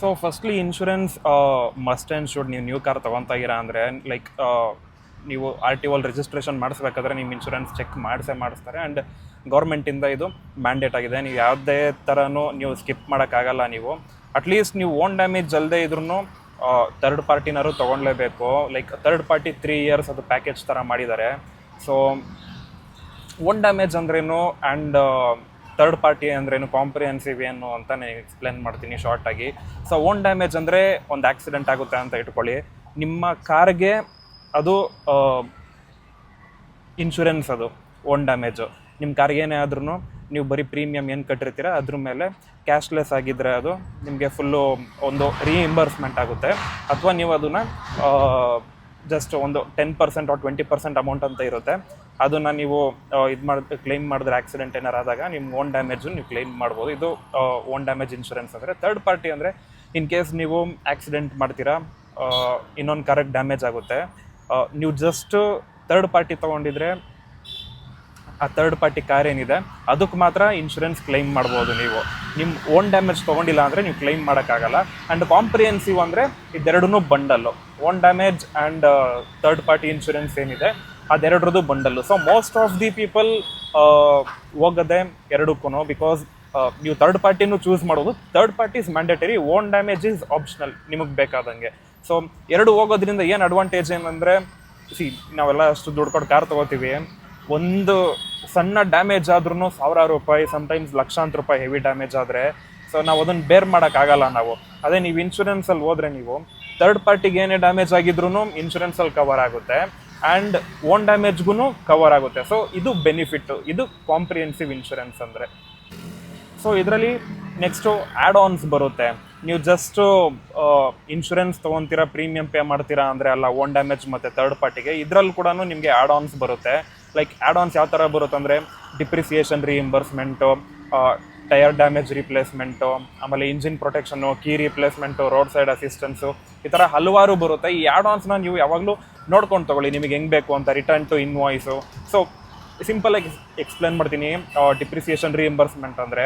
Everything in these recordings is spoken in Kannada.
So firstly insurance must and should. ನೀವು ನ್ಯೂ ಕಾರ್ ತೊಗೊತಾ ಅಂದರೆ ಲೈಕ್ ನೀವು ಆರ್ ಟಿ ಒಲ್ ರಿಜಿಸ್ಟ್ರೇಷನ್ ಮಾಡಿಸ್ಬೇಕಾದ್ರೆ ನಿಮ್ಮ ಇನ್ಶೂರೆನ್ಸ್ ಚೆಕ್ ಮಾಡಿಸ್ತಾರೆ. ಆ್ಯಂಡ್ ಗೌರ್ಮೆಂಟಿಂದ ಇದು ಮ್ಯಾಂಡೇಟ್ ಆಗಿದೆ. ನೀವು ಯಾವುದೇ ಥರನೂ ನೀವು ಸ್ಕಿಪ್ ಮಾಡೋಕ್ಕಾಗಲ್ಲ. ನೀವು ಅಟ್ಲೀಸ್ಟ್ ನೀವು ಓನ್ ಡ್ಯಾಮೇಜ್ ಅಲ್ಲದೆ ಇದ್ರೂ ಥರ್ಡ್ ಪಾರ್ಟಿನಾರು ತೊಗೊಳ್ಲೇಬೇಕು. ಲೈಕ್ ಥರ್ಡ್ ಪಾರ್ಟಿ 3 years ಅದು ಪ್ಯಾಕೇಜ್ ಥರ ಮಾಡಿದ್ದಾರೆ. ಸೊ ಓನ್ ಡ್ಯಾಮೇಜ್ ಅಂದ್ರೇನು ಆ್ಯಂಡ್ ಥರ್ಡ್ ಪಾರ್ಟಿ ಅಂದ್ರೇನು, ಕಾಂಪ್ರಿಹೆನ್ಸಿವ್ ಏನು ಅಂತ ನಾನು ಎಕ್ಸ್ಪ್ಲೇನ್ ಮಾಡ್ತೀನಿ ಶಾರ್ಟಾಗಿ. ಸೊ ಓನ್ ಡ್ಯಾಮೇಜ್ ಅಂದರೆ ಒಂದು ಆಕ್ಸಿಡೆಂಟ್ ಆಗುತ್ತೆ ಅಂತ ಇಟ್ಕೊಳ್ಳಿ, ನಿಮ್ಮ ಕಾರ್ಗೆ ಅದು ಇನ್ಶೂರೆನ್ಸ್, ಅದು ಓನ್ ಡ್ಯಾಮೇಜು. ನಿಮ್ಮ ಕಾರ್ಗೆ ಏನೇ ಆದ್ರೂ ನೀವು ಬರೀ ಪ್ರೀಮಿಯಮ್ ಏನು ಕಟ್ಟಿರ್ತೀರ ಅದ್ರ ಮೇಲೆ ಕ್ಯಾಶ್ಲೆಸ್ ಆಗಿದ್ದರೆ ಅದು ನಿಮಗೆ ಫುಲ್ಲು ಒಂದು ರೀಇಂಬರ್ಸ್ಮೆಂಟ್ ಆಗುತ್ತೆ. ಅಥವಾ ನೀವು ಅದನ್ನು ಜಸ್ಟ್ ಒಂದು 10% or 20% ಅಮೌಂಟ್ ಅಂತ ಇರುತ್ತೆ, ಅದನ್ನು ನೀವು ಕ್ಲೈಮ್ ಮಾಡಿದ್ರೆ ಆಕ್ಸಿಡೆಂಟ್ ಏನಾರು ಆದಾಗ ನಿಮ್ಮ ಓನ್ ಡ್ಯಾಮೇಜು ನೀವು ಕ್ಲೈಮ್ ಮಾಡ್ಬೋದು. ಇದು ಓನ್ ಡ್ಯಾಮೇಜ್ ಇನ್ಶೂರೆನ್ಸ್ ಅಂದರೆ. ಥರ್ಡ್ ಪಾರ್ಟಿ ಅಂದರೆ ಇನ್ ಕೇಸ್ ನೀವು ಆಕ್ಸಿಡೆಂಟ್ ಮಾಡ್ತೀರಾ, ಇನ್ನೊಂದು ಕಾರಿಗೆ ಡ್ಯಾಮೇಜ್ ಆಗುತ್ತೆ, ನೀವು ಜಸ್ಟ್ ಥರ್ಡ್ ಪಾರ್ಟಿ ತೊಗೊಂಡಿದ್ರೆ ಆ ಥರ್ಡ್ ಪಾರ್ಟಿ ಕಾರ್ ಏನಿದೆ ಅದಕ್ಕೆ ಮಾತ್ರ ಇನ್ಶೂರೆನ್ಸ್ ಕ್ಲೈಮ್ ಮಾಡ್ಬೋದು. ನೀವು ನಿಮ್ಮ ಓನ್ ಡ್ಯಾಮೇಜ್ ತೊಗೊಂಡಿಲ್ಲ ಅಂದರೆ ನೀವು ಕ್ಲೈಮ್ ಮಾಡೋಕ್ಕಾಗಲ್ಲ. ಆ್ಯಂಡ್ ಕಾಂಪ್ರಿಹೆನ್ಸಿವ್ ಅಂದರೆ ಇದೆರಡೂ bundle, own damage and third party insurance ಏನಿದೆ ಅದೆರಡರದ್ದು bundle. So most of the people ಹೋಗೋದೆ ಎರಡಕ್ಕೂ, ಬಿಕಾಸ್ ನೀವು ಥರ್ಡ್ ಪಾರ್ಟಿನೂ ಚೂಸ್ ಮಾಡೋದು. Third party is mandatory, own damage is optional ನಿಮಗೆ ಬೇಕಾದಂಗೆ. ಸೊ ಎರಡು ಹೋಗೋದ್ರಿಂದ ಏನು ಅಡ್ವಾಂಟೇಜ್ ಏನಂದರೆ, ನಾವೆಲ್ಲ ಅಷ್ಟು ದುಡ್ಡು ಕೊಟ್ಟು ಕಾರ್ ತೊಗೋತೀವಿ, ಒಂದು ಸಣ್ಣ ಡ್ಯಾಮೇಜ್ ಆದ್ರೂ 1000 ರೂಪಾಯಿ, ಸಮ್ಟೈಮ್ಸ್ ಲಕ್ಷಾಂತರ ರೂಪಾಯಿ ಹೆವಿ ಡ್ಯಾಮೇಜ್ ಆದರೆ ಸೊ ನಾವು ಅದನ್ನು ಬೇರ್ ಮಾಡೋಕ್ಕಾಗಲ್ಲ ನಾವು. ಅದೇ ನೀವು ಇನ್ಶೂರೆನ್ಸಲ್ಲಿ ಹೋದರೆ ನೀವು ಥರ್ಡ್ ಪಾರ್ಟಿಗೆ ಏನೇ ಡ್ಯಾಮೇಜ್ ಆಗಿದ್ರೂ ಇನ್ಶೂರೆನ್ಸಲ್ಲಿ ಕವರ್ ಆಗುತ್ತೆ ಆ್ಯಂಡ್ ಓನ್ ಡ್ಯಾಮೇಜ್ಗೂ ಕವರ್ ಆಗುತ್ತೆ. ಸೊ ಇದು ಬೆನಿಫಿಟ್ಟು, ಇದು ಕಾಂಪ್ರಿಹೆನ್ಸಿವ್ ಇನ್ಶೂರೆನ್ಸ್ ಅಂದರೆ. ಸೊ ಇದರಲ್ಲಿ ನೆಕ್ಸ್ಟು ಆ್ಯಡ್ ಆನ್ಸ್ ಬರುತ್ತೆ. ನೀವು ಜಸ್ಟು ಇನ್ಶೂರೆನ್ಸ್ ತೊಗೊತೀರಾ, ಪ್ರೀಮಿಯಂ ಪೇ ಮಾಡ್ತೀರಾ ಅಂದರೆ ಅಲ್ಲ, ಓನ್ ಡ್ಯಾಮೇಜ್ ಮತ್ತು ಥರ್ಡ್ ಪಾರ್ಟಿಗೆ ಇದರಲ್ಲಿ ಕೂಡ ನಿಮಗೆ ಆ್ಯಡ್ ಆನ್ಸ್ ಬರುತ್ತೆ. ಲೈಕ್ ಆ್ಯಡ್ ಆನ್ಸ್ ಯಾವ ಥರ ಬರುತ್ತೆ ಅಂದರೆ depreciation reimbursement, tyre damage replacement, ಆಮೇಲೆ engine protection, key replacement, road side assistance, ಈ ಥರ ಹಲವಾರು ಬರುತ್ತೆ. ಈ ಆ್ಯಡ್ ಆನ್ಸ್ನ ನೀವು ಯಾವಾಗಲೂ ನೋಡ್ಕೊಂಡು ತೊಗೊಳ್ಳಿ, ನಿಮಗೆ ಹೆಂಗೆ ಬೇಕು ಅಂತ. Return to invoice. ಸೊ ಸಿಂಪಲಾಗಿ ಎಕ್ಸ್ಪ್ಲೇನ್ ಮಾಡ್ತೀನಿ. ಡಿಪ್ರಿಸಿಯೇಷನ್ ರೀಇಂಬರ್ಸ್ಮೆಂಟ್ ಅಂದರೆ,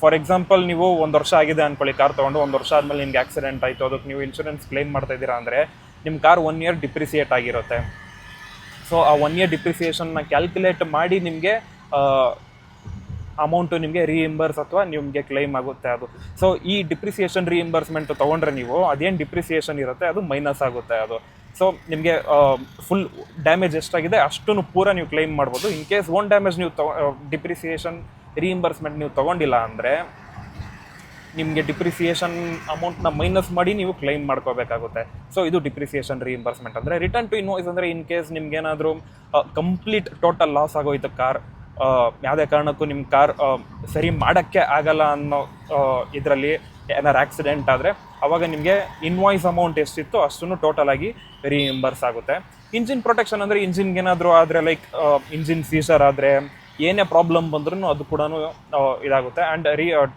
ಫಾರ್ ಎಕ್ಸಾಂಪಲ್ ನೀವು 1 ವರ್ಷ ಆಗಿದೆ ಅಂದ್ಕೊಳ್ಳಿ, ಕಾರ್ ತೊಗೊಂಡು 1 ವರ್ಷ ಆದಮೇಲೆ ನಿಮ್ಗೆ ಆಕ್ಸಿಡೆಂಟ್ ಆಯಿತು, ಅದಕ್ಕೆ ನೀವು ಇನ್ಶೂರೆನ್ಸ್ ಕ್ಲೈಮ್ ಮಾಡ್ತಾ ಇದ್ದೀರಾ ಅಂದರೆ ನಿಮ್ಮ ಕಾರ್ 1 year ಡಿಪ್ರಿಸಿಯೇಟ್ ಆಗಿರುತ್ತೆ. ಸೊ ಆ 1 year ಡಿಪ್ರಿಸಿಯೇಷನ್ನ ಕ್ಯಾಲ್ಕುಲೇಟ್ ಮಾಡಿ ನಿಮಗೆ ಅಮೌಂಟು ನಿಮಗೆ ರೀಇಂಬರ್ಸ್ ಅಥವಾ ನಿಮಗೆ ಕ್ಲೈಮ್ ಆಗುತ್ತೆ ಅದು. ಸೊ ಈ ಡಿಪ್ರಿಸಿಯೇಷನ್ ರೀಇಂಬರ್ಸ್ಮೆಂಟ್ ತೊಗೊಂಡ್ರೆ ನೀವು ಅದೇನು ಡಿಪ್ರಿಸಿಯೇಷನ್ ಇರುತ್ತೆ ಅದು ಮೈನಸ್ ಆಗುತ್ತೆ ಅದು. ಸೊ ನಿಮಗೆ ಫುಲ್ ಡ್ಯಾಮೇಜ್ ಎಷ್ಟಾಗಿದೆ ಅಷ್ಟನ್ನು ಪೂರ ನೀವು ಕ್ಲೈಮ್ ಮಾಡ್ಬೋದು. ಇನ್ ಕೇಸ್ ಓನ್ ಡ್ಯಾಮೇಜ್ ನೀವು ಡಿಪ್ರಿಸಿಯೇಷನ್ ರೀಇಂಬರ್ಸ್ಮೆಂಟ್ ನೀವು ತೊಗೊಂಡಿಲ್ಲ ಅಂದರೆ ನಿಮಗೆ ಡಿಪ್ರಿಸಿಯೇಷನ್ ಅಮೌಂಟ್ನ ಮೈನಸ್ ಮಾಡಿ ನೀವು ಕ್ಲೈಮ್ ಮಾಡ್ಕೋಬೇಕಾಗುತ್ತೆ. ಸೊ ಇದು ಡಿಪ್ರಿಸಿಯೇಷನ್ ರೀಇಂಬರ್ಸ್ಮೆಂಟ್ ಅಂದರೆ. ರಿಟರ್ನ್ ಟು ಇನ್ವಾಯ್ಸ್ ಅಂದರೆ ಇನ್ ಕೇಸ್ ನಿಮ್ಗೇನಾದರೂ ಕಂಪ್ಲೀಟ್ ಟೋಟಲ್ ಲಾಸ್ ಆಗೋಯ್ತು ಕಾರ್, ಯಾವುದೇ ಕಾರಣಕ್ಕೂ ನಿಮ್ಮ ಕಾರ್ ಸರಿ ಮಾಡೋಕ್ಕೆ ಆಗಲ್ಲ ಅನ್ನೋ ಇದರಲ್ಲಿ ಏನಾರು ಆಕ್ಸಿಡೆಂಟ್ ಆದರೆ ಆವಾಗ ನಿಮಗೆ ಇನ್ವಾಯ್ಸ್ ಅಮೌಂಟ್ ಎಷ್ಟಿತ್ತು ಅಷ್ಟನ್ನು ಟೋಟಲ್ ಆಗಿ ರೀಇಂಬರ್ಸ್ ಆಗುತ್ತೆ. ಇಂಜಿನ್ ಪ್ರೊಟೆಕ್ಷನ್ ಅಂದರೆ ಇಂಜಿನ್ಗೆ ಏನಾದರೂ ಆದರೆ ಲೈಕ್ ಇಂಜಿನ್ ಸೀಸರ್ ಆದರೆ ಏನೇ ಪ್ರಾಬ್ಲಮ್ ಬಂದ್ರೂ ಅದು ಕೂಡ ಇದಾಗುತ್ತೆ. ಆ್ಯಂಡ್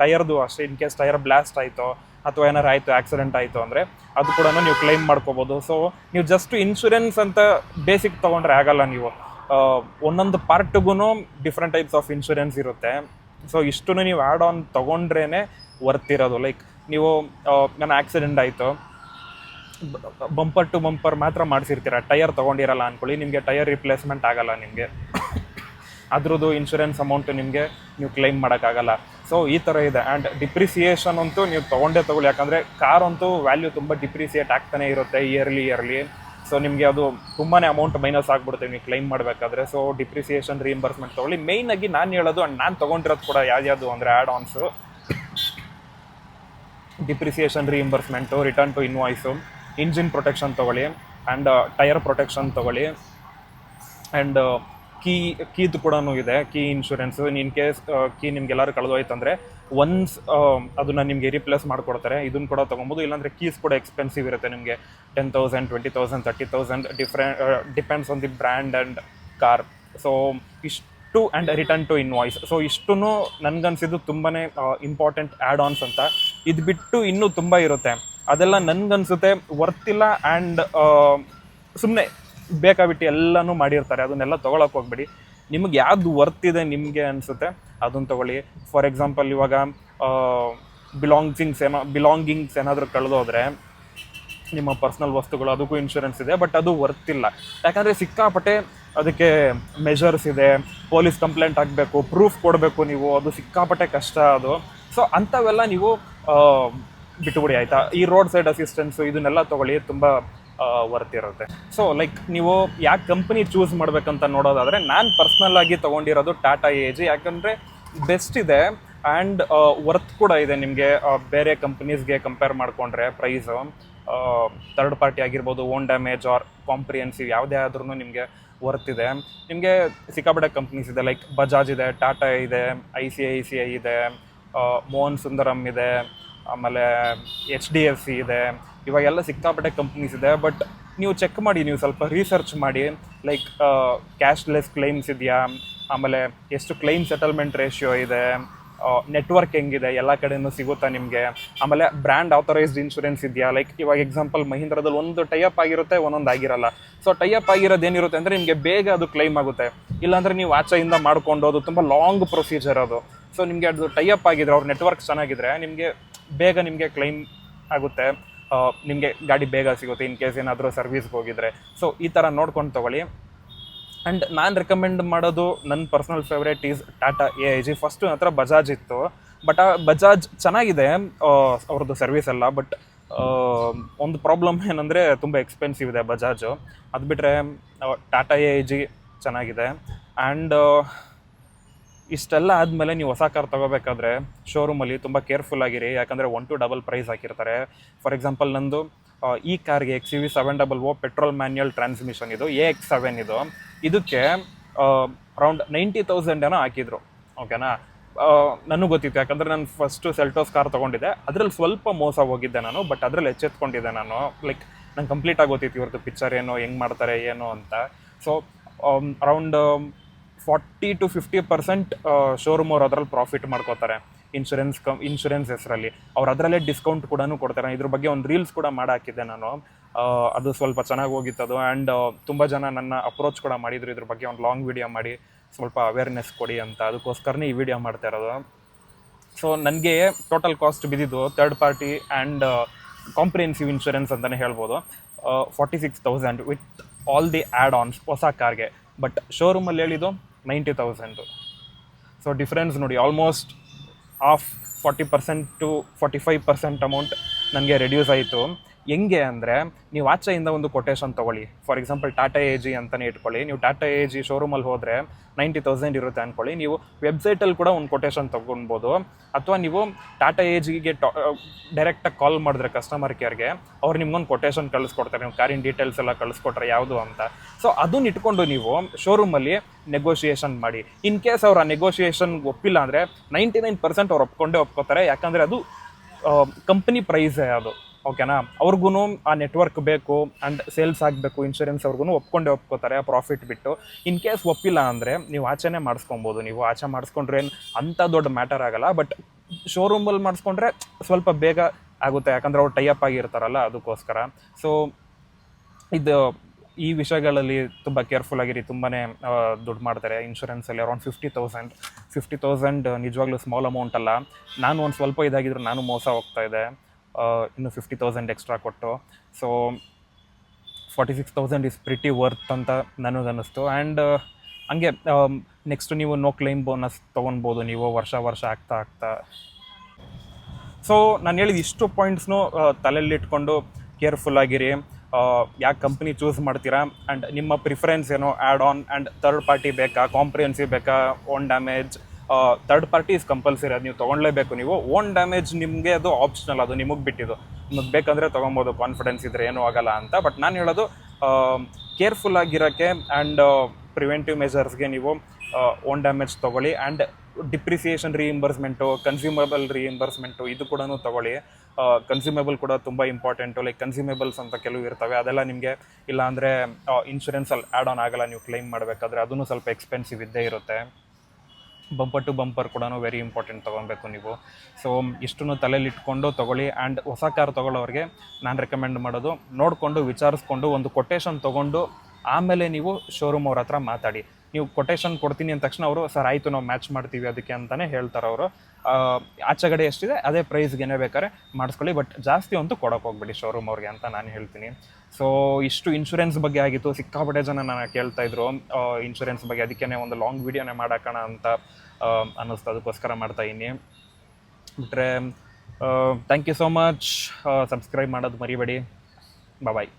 ಟೈರ್ದು ಅಷ್ಟೇ, ಇನ್ ಕೇಸ್ ಟೈರ್ ಬ್ಲಾಸ್ಟ್ ಆಯಿತು ಅಥವಾ ಏನಾರು ಆಯಿತು, ಆಕ್ಸಿಡೆಂಟ್ ಆಯಿತು ಅಂದರೆ ಅದು ಕೂಡ ನೀವು ಕ್ಲೈಮ್ ಮಾಡ್ಕೋಬೋದು. ಸೊ ನೀವು ಜಸ್ಟ್ ಇನ್ಶೂರೆನ್ಸ್ ಅಂತ ಬೇಸಿಕ್ ತೊಗೊಂಡ್ರೆ ಆಗಲ್ಲ. ನೀವು ಒಂದೊಂದು ಪಾರ್ಟ್ಗೂ ಡಿಫ್ರೆಂಟ್ ಟೈಪ್ಸ್ ಆಫ್ ಇನ್ಶೂರೆನ್ಸ್ ಇರುತ್ತೆ. ಸೊ ಇಷ್ಟನ್ನು ನೀವು ಆ್ಯಡ್ ಆನ್ ತೊಗೊಂಡ್ರೇ ವರ್ತಿರೋದು. ಲೈಕ್ ನೀವು ನನ್ನ ಆಕ್ಸಿಡೆಂಟ್ ಆಯಿತು, ಬಂಪರ್ ಟು ಬಂಪರ್ ಮಾತ್ರ ಮಾಡಿಸಿರ್ತೀರ, ಟೈರ್ ತೊಗೊಂಡಿರಲ್ಲ ಅಂದ್ಕೊಳ್ಳಿ, ನಿಮಗೆ ಟೈರ್ ರಿಪ್ಲೇಸ್ಮೆಂಟ್ ಆಗಲ್ಲ, ನಿಮಗೆ ಅದ್ರದ್ದು ಇನ್ಶೂರೆನ್ಸ್ ಅಮೌಂಟು ನಿಮಗೆ ನೀವು ಕ್ಲೈಮ್ ಮಾಡೋಕ್ಕಾಗಲ್ಲ. ಸೊ ಈ ಥರ ಇದೆ. ಆ್ಯಂಡ್ ಡಿಪ್ರಿಸಿಯೇಷನ್ ಅಂತೂ ನೀವು ತೊಗೊಂಡೇ ತೊಗೊಳ್ಳಿ, ಯಾಕಂದರೆ ಕಾರ್ ಅಂತೂ ವ್ಯಾಲ್ಯೂ ತುಂಬ ಡಿಪ್ರಿಸಿಯೇಟ್ ಆಗ್ತಾನೆ ಇರುತ್ತೆ ಇಯರ್ಲಿ. ಸೊ ನಿಮಗೆ ಅದು ತುಂಬಾ ಅಮೌಂಟ್ ಮೈನಸ್ ಆಗಿಬಿಡುತ್ತೆ ನೀವು ಕ್ಲೈಮ್ ಮಾಡಬೇಕಾದ್ರೆ. ಸೊ ಡಿಪ್ರಿಸಿಯೇಷನ್ ರೀಇಂಬರ್ಸ್ಮೆಂಟ್ ತೊಗೊಳ್ಳಿ. ಮೇಯ್ನಾಗಿ ನಾನು ಹೇಳೋದು, ಆ್ಯಂಡ್ ನಾನು ತೊಗೊಂಡಿರೋದು ಕೂಡ ಯಾವ್ದು ಅಂದರೆ add ons, depreciation reimbursement, return to invoice, engine protection ತೊಗೊಳ್ಳಿ, ಆ್ಯಂಡ್ ಟೈರ್ ಪ್ರೊಟೆಕ್ಷನ್ ತೊಗೊಳ್ಳಿ, ಆ್ಯಂಡ್ ಕೀದು ಕೂಡ ಇದೆ, key insurance. In case key ನಿಮ್ಗೆಲ್ಲರೂ ಕಳೆದೋಯ್ತು ಅಂದರೆ ಒನ್ಸ್ ಅದನ್ನು ನಿಮಗೆ ರಿಪ್ಲೇಸ್ ಮಾಡಿಕೊಡ್ತಾರೆ, ಇದನ್ನು ಕೂಡ ತೊಗೊಬೋದು. ಇಲ್ಲಾಂದರೆ ಕೀಸ್ ಕೂಡ ಎಕ್ಸ್ಪೆನ್ಸಿವ್ ಇರುತ್ತೆ, ನಿಮಗೆ 10,000, 20,000, 30,000 depends on the brand and car. So ಇಷ್ಟು and return to invoice. So ಇಷ್ಟೂ ನನಗನ್ಸಿದ್ದು ತುಂಬಾ ಇಂಪಾರ್ಟೆಂಟ್ ಆ್ಯಡ್ ಆನ್ಸ್ ಅಂತ. ಇದು ಬಿಟ್ಟು ಇನ್ನೂ ತುಂಬ ಇರುತ್ತೆ, ಅದೆಲ್ಲ ನನಗನ್ಸುತ್ತೆ ವರ್ತಿಲ್ಲ. ಆ್ಯಂಡ್ ಸುಮ್ಮನೆ ಬೇಕಾಬಿಟ್ಟು ಎಲ್ಲನೂ ಮಾಡಿರ್ತಾರೆ, ಅದನ್ನೆಲ್ಲ ತೊಗೊಳಕ್ಕೆ ಹೋಗ್ಬೇಡಿ. ನಿಮಗೆ ಯಾವುದು ವರ್ತಿದೆ ನಿಮಗೆ ಅನಿಸುತ್ತೆ ಅದನ್ನು ತೊಗೊಳ್ಳಿ. ಫಾರ್ ಎಕ್ಸಾಂಪಲ್ ಇವಾಗ ಬಿಲಾಂಗಿಂಗ್ಸ್ ಏನಾದರೂ ಕಳೆದೋದ್ರೆ ನಿಮ್ಮ ಪರ್ಸ್ನಲ್ ವಸ್ತುಗಳು, ಅದಕ್ಕೂ ಇನ್ಶೂರೆನ್ಸ್ ಇದೆ. ಬಟ್ ಅದು ವರ್ತಿಲ್ಲ, ಯಾಕಂದರೆ ಸಿಕ್ಕಾಪಟ್ಟೆ ಅದಕ್ಕೆ ಮೆಷರ್ಸ್ ಇದೆ, ಪೊಲೀಸ್ ಕಂಪ್ಲೇಂಟ್ ಆಗಬೇಕು, ಪ್ರೂಫ್ ಕೊಡಬೇಕು ನೀವು, ಅದು ಸಿಕ್ಕಾಪಟ್ಟೆ ಕಷ್ಟ ಅದು. ಸೊ ಅಂಥವೆಲ್ಲ ನೀವು ಬಿಟ್ಟುಬಿಡಿ ಆಯಿತಾ. ಈ ರೋಡ್ ಸೈಡ್ ಅಸಿಸ್ಟೆನ್ಸು ಇದನ್ನೆಲ್ಲ ತೊಗೊಳ್ಳಿ, ತುಂಬ ವರ್ತ್ ಇರುತ್ತೆ. ಸೊ ಲೈಕ್ ನೀವು ಯಾಕೆ ಕಂಪ್ನಿ ಚೂಸ್ ಮಾಡ್ಬೇಕಂತ ನೋಡೋದಾದರೆ, ನಾನು ಪರ್ಸ್ನಲ್ ಆಗಿ ತೊಗೊಂಡಿರೋದು ಟಾಟಾ AG, ಯಾಕಂದರೆ ಬೆಸ್ಟ್ ಇದೆ ಆ್ಯಂಡ್ ವರ್ತ್ ಕೂಡ ಇದೆ ನಿಮಗೆ ಬೇರೆ ಕಂಪ್ನೀಸ್ಗೆ ಕಂಪೇರ್ ಮಾಡಿಕೊಂಡ್ರೆ ಪ್ರೈಸು. ಥರ್ಡ್ ಪಾರ್ಟಿ ಆಗಿರ್ಬೋದು, ಓನ್ ಡ್ಯಾಮೇಜ್ ಆರ್ ಕಾಂಪ್ರಿಹೆನ್ಸಿವ್ ಯಾವುದೇ ಆದ್ರೂ ನಿಮಗೆ ವರ್ತ್ ಇದೆ. ನಿಮಗೆ ಸಿಕ್ಕಾಪಟ್ಟೆ ಕಂಪ್ನೀಸ್ ಇದೆ, ಲೈಕ್ ಬಜಾಜ್ ಇದೆ, ಟಾಟಾ ಇದೆ, ICICI ಇದೆ, ಮೋಹನ್ ಸುಂದರಮ್ ಇದೆ, ಆಮೇಲೆ HDFC ಇದೆ. ಇವಾಗೆಲ್ಲ ಸಿಕ್ಕಾಪಟ್ಟೆ ಕಂಪ್ನೀಸ್ ಇದೆ. ಬಟ್ ನೀವು ಚೆಕ್ ಮಾಡಿ, ನೀವು ಸ್ವಲ್ಪ ರಿಸರ್ಚ್ ಮಾಡಿ, ಲೈಕ್ ಕ್ಯಾಶ್ಲೆಸ್ ಕ್ಲೈಮ್ಸ್ ಇದೆಯಾ, ಆಮೇಲೆ ಎಷ್ಟು ಕ್ಲೈಮ್ ಸೆಟಲ್ಮೆಂಟ್ ರೇಷಿಯೋ ಇದೆ, ನೆಟ್ವರ್ಕ್ ಹೆಂಗಿದೆ, ಎಲ್ಲ ಕಡೆಯೂ ಸಿಗುತ್ತಾ ನಿಮಗೆ, ಆಮೇಲೆ ಬ್ರ್ಯಾಂಡ್ ಆಥರೈಸ್ಡ್ ಇನ್ಶೂರೆನ್ಸ್ ಇದೆಯಾ. ಲೈಕ್ ಇವಾಗ ಎಕ್ಸಾಂಪಲ್ ಮಹೀಂದ್ರದಲ್ಲಿ ಒಂದು ಟೈಅಪ್ ಆಗಿರುತ್ತೆ, ಒಂದೊಂದು ಆಗಿರಲ್ಲ. ಸೊ ಟೈಅಪ್ ಆಗಿರೋದು ಏನಿರುತ್ತೆ ಅಂದರೆ ನಿಮಗೆ ಬೇಗ ಅದು ಕ್ಲೈಮ್ ಆಗುತ್ತೆ, ಇಲ್ಲಾಂದರೆ ನೀವು ಆಚೆಯಿಂದ ಮಾಡ್ಕೊಂಡು ಅದು ತುಂಬ ಲಾಂಗ್ ಪ್ರೊಸೀಜರ್ ಅದು. ಸೊ ನಿಮಗೆ ಅದು ಟೈಅಪ್ ಆಗಿದ್ರೆ, ಅವ್ರ ನೆಟ್ವರ್ಕ್ ಚೆನ್ನಾಗಿದ್ರೆ ನಿಮಗೆ ಬೇಗ ನಿಮಗೆ ಕ್ಲೈಮ್ ಆಗುತ್ತೆ, ನಿಮಗೆ ಗಾಡಿ ಬೇಗ ಸಿಗುತ್ತೆ ಇನ್ ಕೇಸ್ ಏನಾದರೂ ಸರ್ವಿಸ್ಗೆ ಹೋಗಿದ್ರೆ. ಸೊ ಈ ಥರ ನೋಡ್ಕೊಂಡು ತೊಗೊಳ್ಳಿ. ಆ್ಯಂಡ್ ನಾನು ರೆಕಮೆಂಡ್ ಮಾಡೋದು, ನನ್ನ personal favourite is Tata AIG. First ನನ್ನ ಹತ್ರ ಬಜಾಜ್ ಇತ್ತು, ಬಟ್ ಆ ಬಜಾಜ್ ಚೆನ್ನಾಗಿದೆ ಅವ್ರದ್ದು ಸರ್ವಿಸ್ ಎಲ್ಲ. ಬಟ್ ಒಂದು ಪ್ರಾಬ್ಲಮ್ ಏನಂದರೆ ತುಂಬ ಎಕ್ಸ್ಪೆನ್ಸಿವ್ ಇದೆ ಬಜಾಜು. ಅದು ಬಿಟ್ಟರೆ ಟಾಟಾ AIG ಚೆನ್ನಾಗಿದೆ. ಆ್ಯಂಡ್ ಇಷ್ಟೆಲ್ಲ ಆದಮೇಲೆ ನೀವು ಹೊಸ ಕಾರ್ ತೊಗೋಬೇಕಾದ್ರೆ ಶೋರೂಮಲ್ಲಿ ತುಂಬ ಕೇರ್ಫುಲ್ ಆಗಿರಿ, ಯಾಕಂದರೆ 1 to double ಪ್ರೈಸ್ ಹಾಕಿರ್ತಾರೆ. ಫಾರ್ ಎಕ್ಸಾಂಪಲ್ ನಂದು ಈ ಕಾರ್ಗೆ XUV 700 ಪೆಟ್ರೋಲ್ ಮ್ಯಾನ್ಯಲ್ ಟ್ರಾನ್ಸ್ಮಿಷನ್, ಇದು AX7 ಇದು, ಇದಕ್ಕೆ ಅರೌಂಡ್ 90,000 ಏನೋ ಹಾಕಿದ್ರು. ಓಕೆನಾ, ನನಗೆ ಗೊತ್ತಿತ್ತು, ಯಾಕಂದರೆ ನಾನು ಫಸ್ಟು ಸೆಲ್ಟೋಸ್ ಕಾರ್ ತೊಗೊಂಡಿದ್ದೆ, ಅದರಲ್ಲಿ ಸ್ವಲ್ಪ ಮೋಸ ಹೋಗಿದ್ದೆ ನಾನು. ಬಟ್ ಅದರಲ್ಲಿ ಎಚ್ಚೆತ್ಕೊಂಡಿದ್ದೆ ನಾನು, ಲೈಕ್ ನಂಗೆ ಕಂಪ್ಲೀಟಾಗಿ ಗೊತ್ತಿತ್ತು ಇವ್ರದ್ದು ಪಿಕ್ಚರ್ ಏನು, ಹೆಂಗೆ ಮಾಡ್ತಾರೆ ಏನು ಅಂತ. ಸೊ ಅರೌಂಡ್ 40 to 50% ಶೋರೂಮ್ ಅವ್ರು ಅದರಲ್ಲಿ ಪ್ರಾಫಿಟ್ ಮಾಡ್ಕೋತಾರೆ ಇನ್ಶೂರೆನ್ಸ್ ಹೆಸರಲ್ಲಿ. ಅವ್ರು ಅದರಲ್ಲೇ ಡಿಸ್ಕೌಂಟ್ ಕೂಡ ಕೊಡ್ತಾರೆ. ಇದ್ರ ಬಗ್ಗೆ ಒಂದು ರೀಲ್ಸ್ ಕೂಡ ಹಾಕಿದ್ದೆ ನಾನು, ಅದು ಸ್ವಲ್ಪ ಚೆನ್ನಾಗಿ ಹೋಗಿತ್ತು ಅದು. ಆ್ಯಂಡ್ ತುಂಬ ಜನ ನನ್ನ ಅಪ್ರೋಚ್ ಕೂಡ ಮಾಡಿದರು ಇದ್ರ ಬಗ್ಗೆ ಒಂದು ಲಾಂಗ್ ವಿಡಿಯೋ ಮಾಡಿ ಸ್ವಲ್ಪ ಅವೇರ್ನೆಸ್ ಕೊಡಿ ಅಂತ, ಅದಕ್ಕೋಸ್ಕರನೇ ಈ ವಿಡಿಯೋ ಮಾಡ್ತಾ ಇರೋದು. ಸೊ ನನಗೆ ಟೋಟಲ್ ಕಾಸ್ಟ್ ಬಿದ್ದಿದ್ದು third party and comprehensive insurance ಅಂತಲೇ ಹೇಳ್ಬೋದು, 46,000 with all the add ons ಹೊಸ ಕಾರ್ಗೆ. ಬಟ್ ಶೋರೂಮಲ್ಲಿ ಹೇಳಿದ್ದು 90,000. ಸೊ ಡಿಫ್ರೆನ್ಸ್ ನೋಡಿ, ಆಲ್ಮೋಸ್ಟ್ 40% to 45% ಅಮೌಂಟ್ ನನಗೆ ರೆಡ್ಯೂಸ್ ಆಯಿತು. ಹೆಂಗೆ ಅಂದರೆ, ನೀವು ಆಚೆಯಿಂದ ಒಂದು ಕೊಟೇಶನ್ ತೊಗೊಳ್ಳಿ. ಫಾರ್ ಎಕ್ಸಾಂಪಲ್ ಟಾಟಾ AG ಅಂತಲೇ ಇಟ್ಕೊಳ್ಳಿ. ನೀವು ಟಾಟಾ AG ಶೋರೂಮಲ್ಲಿ ಹೋದರೆ 90,000 ಇರುತ್ತೆ ಅಂದ್ಕೊಳ್ಳಿ. ನೀವು ವೆಬ್ಸೈಟಲ್ಲಿ ಕೂಡ ಒಂದು ಕೊಟೇಶನ್ ತೊಗೊಳ್ಬೋದು, ಅಥವಾ ನೀವು ಟಾಟಾ AGಗೆ ಡೈರೆಕ್ಟಾಗಿ ಕಾಲ್ ಮಾಡಿದ್ರೆ ಕಸ್ಟಮರ್ ಕೇರ್ಗೆ, ಅವ್ರು ನಿಮ್ಗೊಂದು ಕೊಟೇಶನ್ ಕಳಿಸ್ಕೊಡ್ತಾರೆ, ನೀವು ಕಾರಿನ ಡೀಟೇಲ್ಸ್ ಎಲ್ಲ ಕಳಿಸ್ಕೊಟ್ರೆ ಯಾವುದು ಅಂತ. ಸೊ ಅದನ್ನ ಇಟ್ಕೊಂಡು ನೀವು ಶೋರೂಮಲ್ಲಿ ನೆಗೋಷಿಯೇಷನ್ ಮಾಡಿ. ಇನ್ ಕೇಸ್ ಅವ್ರು ಆ ನೆಗೋಷಿಯೇಷನ್ ಒಪ್ಪಿಲ್ಲ ಅಂದರೆ 99% ಅವ್ರು ಒಪ್ಕೋತಾರೆ, ಯಾಕಂದರೆ ಅದು ಕಂಪ್ನಿ ಪ್ರೈಸೇ ಅದು. ಓಕೆನಾ, ಅವ್ರಿಗೂ ಆ ನೆಟ್ವರ್ಕ್ ಬೇಕು ಆ್ಯಂಡ್ ಸೇಲ್ಸ್ ಆಗಬೇಕು, ಇನ್ಶೂರೆನ್ಸ್ ಅವ್ರಿಗೂ ಒಪ್ಕೋತಾರೆ ಆ ಪ್ರಾಫಿಟ್ ಬಿಟ್ಟು. ಇನ್ ಕೇಸ್ ಒಪ್ಪಿಲ್ಲ ಅಂದರೆ ನೀವು ಆಚೆನೇ ಮಾಡಿಸ್ಕೊಬೋದು. ನೀವು ಆಚೆ ಮಾಡಿಸ್ಕೊಂಡ್ರೆ ಏನು ಅಂಥ ದೊಡ್ಡ ಮ್ಯಾಟರ್ ಆಗೋಲ್ಲ. ಬಟ್ ಶೋರೂಮಲ್ಲಿ ಮಾಡಿಸ್ಕೊಂಡ್ರೆ ಸ್ವಲ್ಪ ಬೇಗ ಆಗುತ್ತೆ, ಯಾಕಂದರೆ ಅವ್ರು ಟೈಅಪ್ ಆಗಿರ್ತಾರಲ್ಲ, ಅದಕ್ಕೋಸ್ಕರ. ಸೊ ಇದು ಈ ವಿಷಯಗಳಲ್ಲಿ ತುಂಬ ಕೇರ್ಫುಲ್ ಆಗಿರಿ. ತುಂಬಾ ದುಡ್ಡು ಮಾಡ್ತಾರೆ ಇನ್ಶೂರೆನ್ಸಲ್ಲಿ, ಅರೌಂಡ್ 50,000 ನಿಜವಾಗ್ಲೂ ಸ್ಮಾಲ್ ಅಮೌಂಟ್ ಅಲ್ಲ. ನಾನು ಒಂದು ಸ್ವಲ್ಪ ಇದಾಗಿದ್ರು ನಾನು ಮೋಸ ಹೋಗ್ತಾಯಿದ್ದೆ, ಇನ್ನು 50,000 ಎಕ್ಸ್ಟ್ರಾ ಕೊಟ್ಟು. ಸೊ 46,000 ಇಸ್ ಪ್ರಿಟಿ ವರ್ತ್ ಅಂತ ನನಗನ್ನಿಸ್ತು. ಆ್ಯಂಡ್ ಹಂಗೆ ನೆಕ್ಸ್ಟ್ ನೀವು ನೋ ಕ್ಲೈಮ್ ಬೋನಸ್ ತೊಗೊಳ್ಬೋದು ನೀವು ವರ್ಷ ಆಗ್ತಾ. ಸೊ ನಾನು ಹೇಳಿದ ಇಷ್ಟು ಪಾಯಿಂಟ್ಸ್ನು ತಲೆಯಲ್ಲಿಟ್ಕೊಂಡು ಕೇರ್ಫುಲ್ಲಾಗಿರಿ. ಯಾಕೆ ಕಂಪ್ನಿ ಚೂಸ್ ಮಾಡ್ತೀರಾ ಆ್ಯಂಡ್ ನಿಮ್ಮ ಪ್ರಿಫರೆನ್ಸ್ ಏನೋ, add on and third party ಬೇಕಾ, ಕಾಂಪ್ರಿಹೆನ್ಸಿವ್ ಬೇಕಾ, own damage. Third party is compulsory, ಅದು ನೀವು ತೊಗೊಳ್ಳೇಬೇಕು. ನೀವು ಓನ್ ಡ್ಯಾಮೇಜ್ ನಿಮಗೆ ಅದು ಆಪ್ಷನಲ್, ಅದು ನಿಮಗೆ ಬಿಟ್ಟಿದ್ದು. ನಿಮಗೆ ಬೇಕಂದರೆ ತೊಗೊಬೋದು, ಕಾನ್ಫಿಡೆನ್ಸ್ ಇದ್ದರೆ ಏನೂ ಆಗಲ್ಲ ಅಂತ. ಬಟ್ ನಾನು ಹೇಳೋದು ಕೇರ್ಫುಲ್ಲಾಗಿರೋಕ್ಕೆ ಆ್ಯಂಡ್ ಪ್ರಿವೆಂಟಿವ್ ಮೆಜರ್ಸ್ಗೆ ನೀವು ಓನ್ ಡ್ಯಾಮೇಜ್ ತೊಗೊಳ್ಳಿ. ಆ್ಯಂಡ್ ಡಿಪ್ರಿಸಿಯೇಷನ್ ರೀಇಂಬರ್ಸ್ಮೆಂಟು, ಕನ್ಸ್ಯೂಮಬಲ್ ರೀಇಂಬರ್ಸ್ಮೆಂಟು ಇದು ಕೂಡ ತೊಗೊಳ್ಳಿ. ಕನ್ಸ್ಯೂಮೇಬಲ್ ಕೂಡ ತುಂಬ ಇಂಪಾರ್ಟೆಂಟು. ಲೈಕ್ ಕನ್ಸ್ಯೂಮೇಬಲ್ಸ್ ಅಂತ ಕೆಲವು ಇರ್ತವೆ, ಅದೆಲ್ಲ ನಿಮಗೆ ಇಲ್ಲ ಅಂದರೆ ಇನ್ಶೂರೆನ್ಸಲ್ಲಿ ಆ್ಯಡ್ ಆನ್ ಆಗಲ್ಲ. ನೀವು ಕ್ಲೈಮ್ ಮಾಡಬೇಕಾದ್ರೆ ಅದೂ ಸ್ವಲ್ಪ ಎಕ್ಸ್ಪೆನ್ಸಿವ್ ಇದ್ದೇ ಇರುತ್ತೆ. ಬಂಪರ್ ಟು ಬಂಪರ್ ಕೂಡ ವೆರಿ ಇಂಪಾರ್ಟೆಂಟ್ ತೊಗೊಬೇಕು ನೀವು. ಸೊ ಇಷ್ಟನ್ನು ತಲೆಯಲ್ಲಿ ಇಟ್ಕೊಂಡು ತೊಗೊಳ್ಳಿ. ಆ್ಯಂಡ್ ಹೊಸ ಕಾರ್ ತೊಗೊಳ್ಳೋರಿಗೆ ನಾನು ರೆಕಮೆಂಡ್ ಮಾಡೋದು, ನೋಡಿಕೊಂಡು ವಿಚಾರಿಸ್ಕೊಂಡು ಒಂದು ಕೊಟೇಶನ್ ತೊಗೊಂಡು ಆಮೇಲೆ ನೀವು ಶೋರೂಮ್ ಅವ್ರ ಹತ್ರ ಮಾತಾಡಿ. ನೀವು ಕೊಟೇಶನ್ ಕೊಡ್ತೀನಿ ಅಂದ ತಕ್ಷಣ ಅವರು ಸರ್ ಆಯಿತು ನಾವು ಮ್ಯಾಚ್ ಮಾಡ್ತೀವಿ ಅದಕ್ಕೆ ಅಂತಲೇ ಹೇಳ್ತಾರೆ ಅವರು. ಆಚೆಗಡೆ ಎಷ್ಟಿದೆ ಅದೇ ಪ್ರೈಸ್ಗೆ ಬೇಕಾದ್ರೆ ಮಾಡಿಸ್ಕೊಳ್ಳಿ, ಬಟ್ ಜಾಸ್ತಿ ಅಂತೂ ಕೊಡೋಕೆ ಹೋಗ್ಬೇಡಿ ಶೋರೂಮ್ ಅವ್ರಿಗೆ ಅಂತ ನಾನು ಹೇಳ್ತೀನಿ. ಸೊ ಇಷ್ಟು ಇನ್ಶೂರೆನ್ಸ್ ಬಗ್ಗೆ ಆಗಿತ್ತು. ಸಿಕ್ಕಾಪಟ್ಟೆ ಜನ ನಾನು ಕೇಳ್ತಾ ಇದ್ರು ಇನ್ಶೂರೆನ್ಸ್ ಬಗ್ಗೆ, ಅದಕ್ಕೇ ಒಂದು ಲಾಂಗ್ ವೀಡಿಯೋನೇ ಮಾಡೋಣ ಅಂತ ಅನ್ನಿಸ್ತು, ಅದಕ್ಕೋಸ್ಕರ ಮಾಡ್ತಾಯಿದ್ದೀನಿ. ಬಿಟ್ಟರೆ thank you so much. Subscribe ಮಾಡೋದು ಮರಿಬೇಡಿ. ಬಾಯ್.